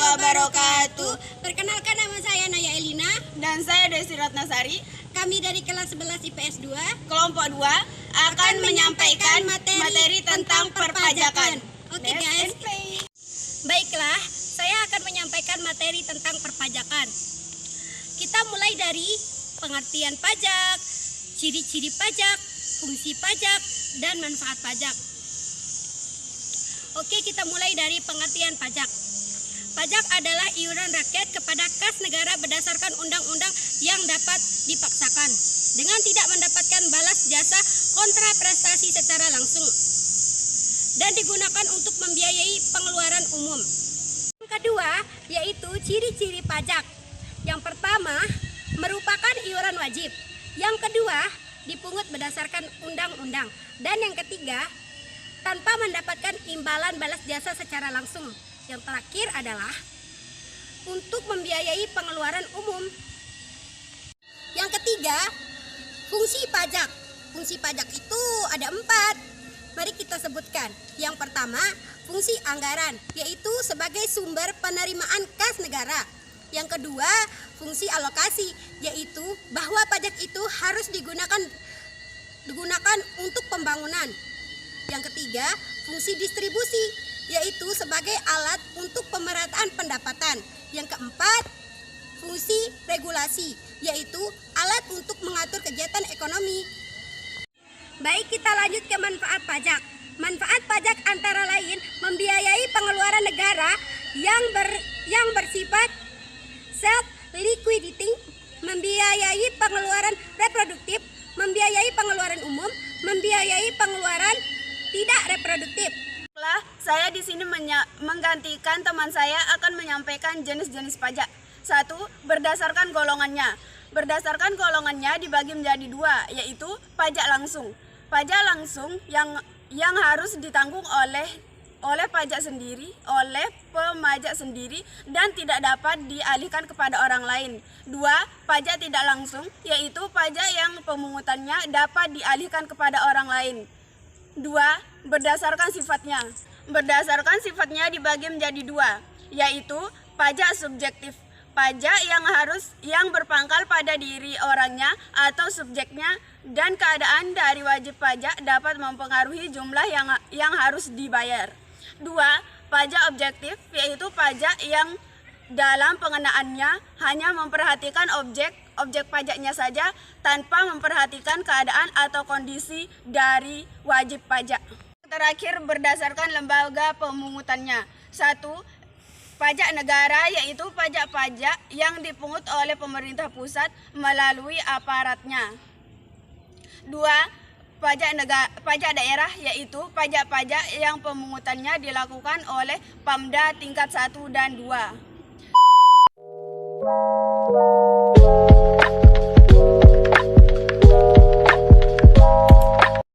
wabarakatuh. Perkenalkan, nama saya Naya Elina. Dan saya Desi Ratnasari. Kami dari kelas 11 IPS 2 Kelompok 2 akan menyampaikan materi tentang perpajakan. Oke guys. Baiklah, saya akan menyampaikan materi tentang perpajakan. Kita mulai dari pengertian pajak, ciri-ciri pajak, fungsi pajak, dan manfaat pajak. Oke, kita mulai dari pengertian pajak. Pajak adalah iuran rakyat kepada kas negara berdasarkan undang-undang yang dapat dipaksakan dengan tidak mendapatkan balas jasa kontra prestasi secara langsung dan digunakan untuk membiayai pengeluaran umum. Yang kedua, yaitu ciri-ciri pajak. Yang pertama, merupakan iuran wajib. Yang kedua, dipungut berdasarkan undang-undang. Dan yang ketiga, tanpa mendapatkan imbalan balas jasa secara langsung. Yang terakhir adalah untuk membiayai pengeluaran umum. Yang ketiga, fungsi pajak. Fungsi pajak itu ada 4. Mari kita sebutkan. Yang pertama, fungsi anggaran, yaitu sebagai sumber penerimaan kas negara. Yang kedua, fungsi alokasi, yaitu bahwa pajak itu harus digunakan untuk pembangunan. Yang ketiga, fungsi distribusi, yaitu sebagai alat untuk pemerataan pendapatan. Yang keempat, fungsi regulasi, yaitu alat untuk mengatur kegiatan ekonomi. Baik, kita lanjut ke manfaat pajak. Manfaat pajak antara lain membiayai pengeluaran negara yang bersifat self-liquidating, membiayai pengeluaran reproduktif, membiayai pengeluaran umum, membiayai pengeluaran tidak reproduktif. Saya di sini menggantikan teman saya akan menyampaikan jenis-jenis pajak. 1. Berdasarkan golongannya. Berdasarkan golongannya dibagi menjadi 2, yaitu pajak langsung. Pajak langsung yang harus ditanggung oleh pajak sendiri, oleh pemajak sendiri, dan tidak dapat dialihkan kepada orang lain. 2. Pajak tidak langsung, yaitu pajak yang pemungutannya dapat dialihkan kepada orang lain. 2. Berdasarkan sifatnya. Berdasarkan sifatnya dibagi menjadi 2, yaitu pajak subjektif. Pajak yang berpangkal pada diri orangnya atau subjeknya dan keadaan dari wajib pajak dapat mempengaruhi jumlah yang harus dibayar. 2. Pajak objektif, yaitu pajak yang dalam pengenaannya hanya memperhatikan objek pajaknya saja tanpa memperhatikan keadaan atau kondisi dari wajib pajak. Terakhir, berdasarkan lembaga pemungutannya. 1. Pajak negara, yaitu pajak-pajak yang dipungut oleh pemerintah pusat melalui aparatnya. 2. Pajak daerah, yaitu pajak-pajak yang pemungutannya dilakukan oleh Pamda tingkat 1 dan 2.